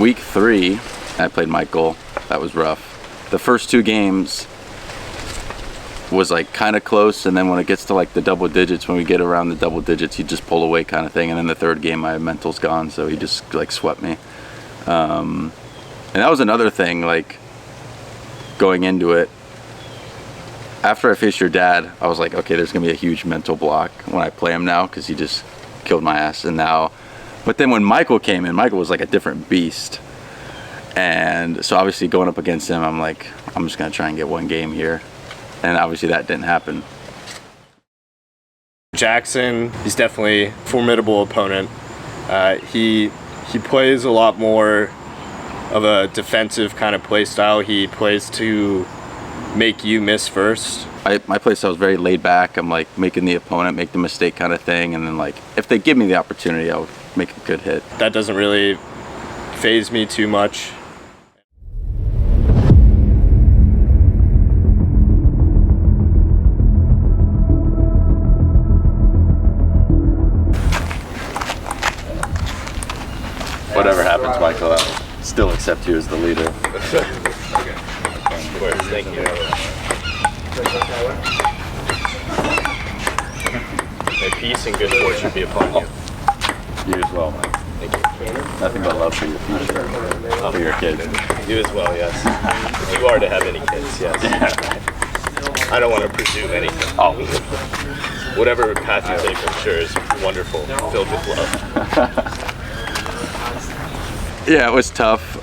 week 3, I played Michael. That was rough. The first 2 games was like kind of close, and then when it gets to like the double digits, when we get around the double digits, he just pull away kind of thing. And then the 3rd game, my mental's gone, so he just like swept me. And that was another thing, like going into it. After I faced your dad, I was like, okay, there's gonna be a huge mental block when I play him now, because he just killed my ass. And now, but then when Michael came in, Michael was like a different beast. And so obviously going up against him, I'm like, I'm just gonna try and get 1 game here. And obviously that didn't happen. Jaxon, he's definitely a formidable opponent. He plays a lot more of a defensive kind of play style. He plays to make you miss first. My play style is very laid back. I'm like making the opponent make the mistake kind of thing, and then like if they give me the opportunity, I'll make a good hit. That doesn't really faze me too much. Whatever happens, Michael, I'll still accept you as the leader. Of course, thank you. May peace and good fortune be upon you. You as well, Mike. Thank you. Nothing but love for your future, for your kids. You as well, yes. If you are to have any kids, yes. Yeah. I don't want to presume anything. Oh. Whatever path you take, I'm sure is wonderful, filled with love. Yeah, it was tough.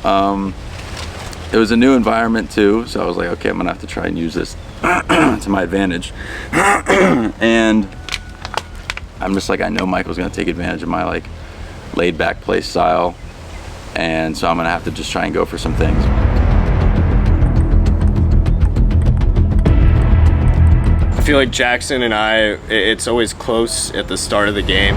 It was a new environment too, so I was like, okay, I'm gonna have to try and use this to my advantage. And I'm just like, I know Michael's gonna take advantage of my like laid back play style, and so I'm gonna have to just try and go for some things. I feel like Jaxon and I, it's always close at the start of the game.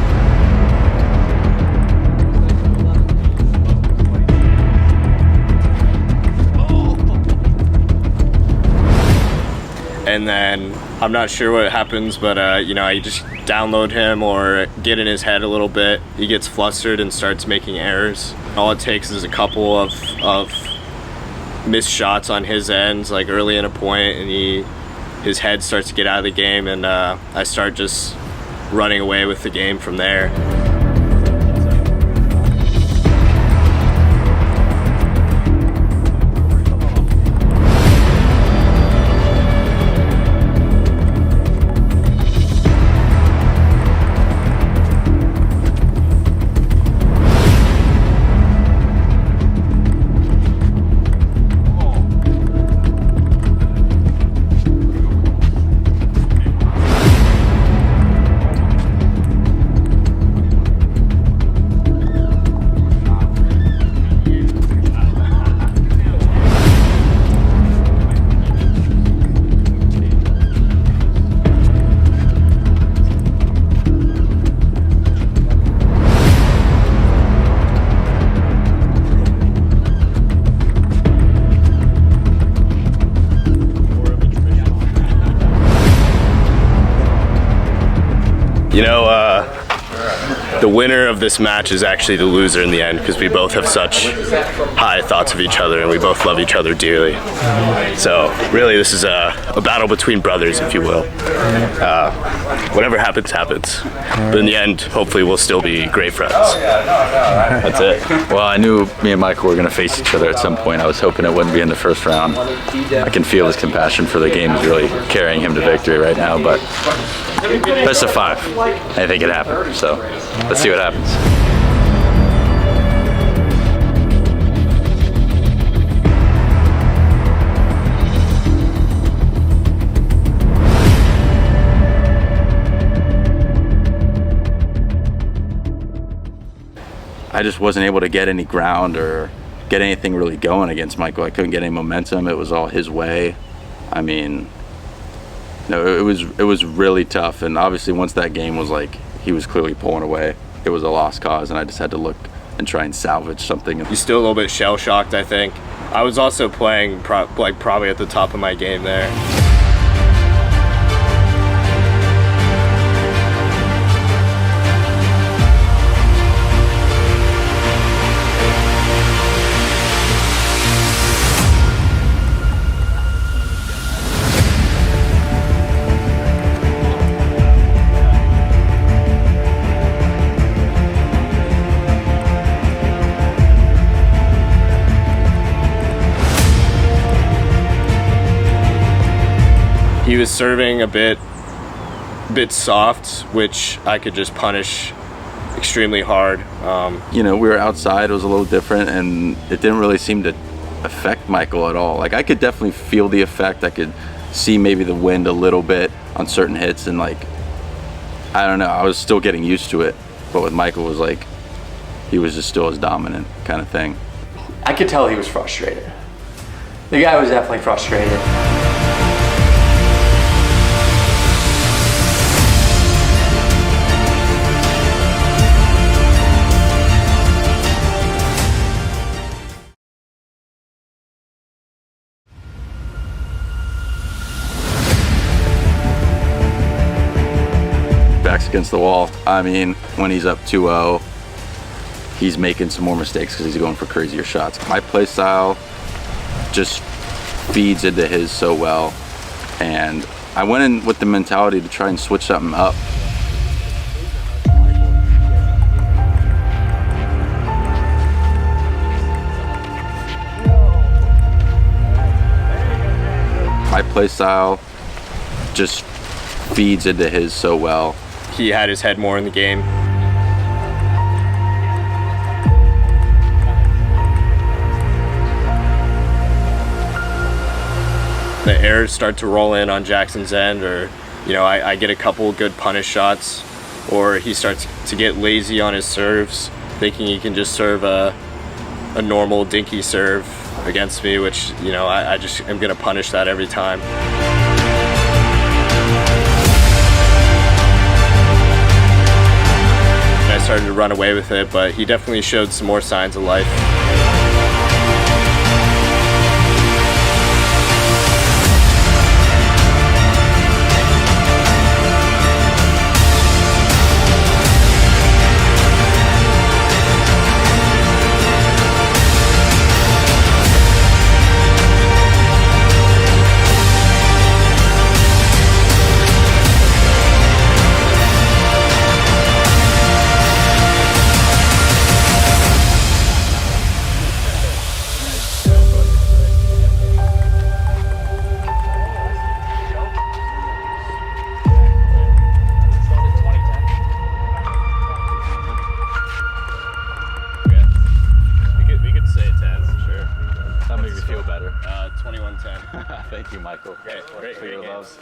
And then I'm not sure what happens, but you know, you just download him or get in his head a little bit. He gets flustered and starts making errors. All it takes is a couple of missed shots on his ends, like early in a point, and his head starts to get out of the game, and I start just running away with the game from there. You know, the winner of this match is actually the loser in the end, because we both have such high thoughts of each other and we both love each other dearly. So really this is a battle between brothers, if you will. Whatever happens, happens. But in the end, hopefully we'll still be great friends. That's it. Well, I knew me and Michael were going to face each other at some point. I was hoping it wouldn't be in the first round. I can feel his compassion for the game is really carrying him to victory right now, but best of 5. I think it happened, so let's see what happens. I just wasn't able to get any ground or get anything really going against Michael. I couldn't get any momentum. It was all his way. I mean, no, it was really tough. And obviously once that game was like, he was clearly pulling away, it was a lost cause, and I just had to look and try and salvage something. You're still a little bit shell-shocked, I think. I was also playing probably at the top of my game there. he was serving a bit soft, which I could just punish extremely hard. You know, we were outside, it was a little different, and it didn't really seem to affect Michael at all. Like, I could definitely feel the effect. I could see maybe the wind a little bit on certain hits, and like, I don't know, I was still getting used to it. But with Michael, it was like, he was just still as dominant kind of thing. I could tell he was frustrated. The guy was definitely frustrated. Back's against the wall. I mean, when he's up 2-0, he's making some more mistakes because he's going for crazier shots. My play style just feeds into his so well, and I went in with the mentality to try and switch something up. My play style just feeds into his so well. He had his head more in the game. The errors start to roll in on Jaxon's end, or you know, I get a couple good punish shots, or he starts to get lazy on his serves, thinking he can just serve a normal dinky serve against me, which, you know, I just am gonna punish that every time. And I started to run away with it, but he definitely showed some more signs of life. Thank you, Michael. Great for your love.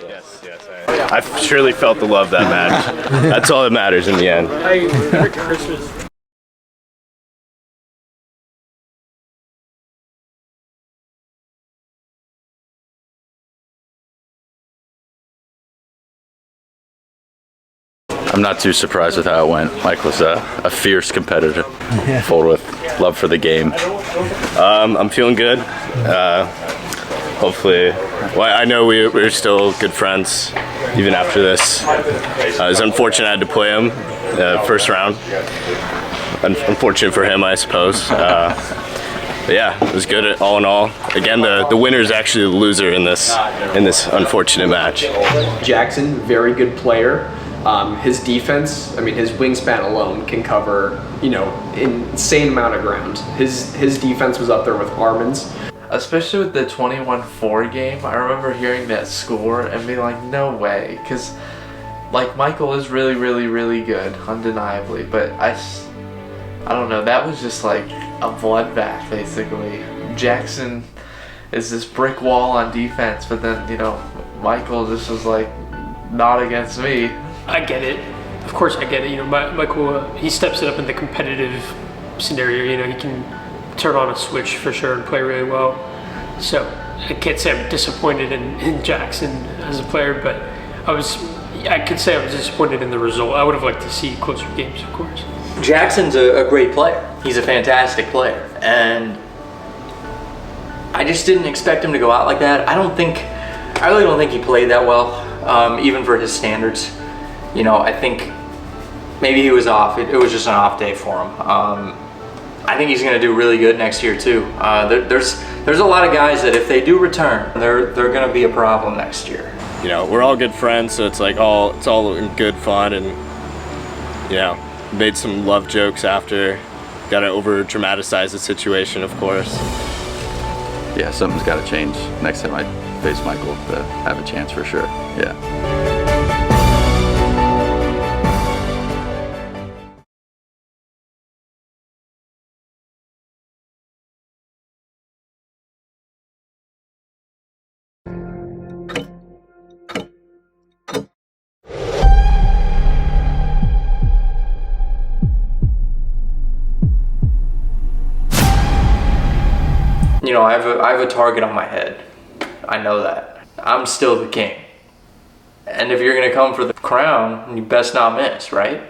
Yes. I've surely felt the love that match. That's all that matters in the end. Merry Christmas. I'm not too surprised with how it went. Mike was a fierce competitor, full with love for the game. I'm feeling good. Hopefully, well, I know we're still good friends even after this. It was unfortunate I had to play him first round. Unfortunate for him, I suppose. But yeah, it was good all in all. Again, the winner is actually the loser in this unfortunate match. Jaxon, very good player. His defense, I mean, his wingspan alone can cover, you know, insane amount of ground. His defense was up there with Armen's. Especially with the 21-4 game, I remember hearing that score and being like, no way, because like Michael is really, really, really good, undeniably, but I don't know, that was just like a bloodbath basically. Jaxon is this brick wall on defense, but then, you know, Michael just was like, not against me. I get it. Of course I get it. You know, Michael, he steps it up in the competitive scenario. You know, he can turn on a switch for sure and play really well. So I can't say I'm disappointed in Jaxon as a player, but I could say I was disappointed in the result. I would have liked to see closer games, of course. Jaxon's a great player. He's a fantastic player, and I just didn't expect him to go out like that. I really don't think he played that well, even for his standards. You know, I think maybe he was off. It was just an off day for him. I think he's going to do really good next year too. There's a lot of guys that if they do return, they're going to be a problem next year. You know, we're all good friends, so it's like it's all in good fun, and you know, made some love jokes after. Got to over dramatize the situation, of course. Yeah, something's got to change next time. face Michael to have a chance for sure. Yeah. You know, I have a target on my head. I know that. I'm still the king. And if you're gonna come for the crown, you best not miss, right?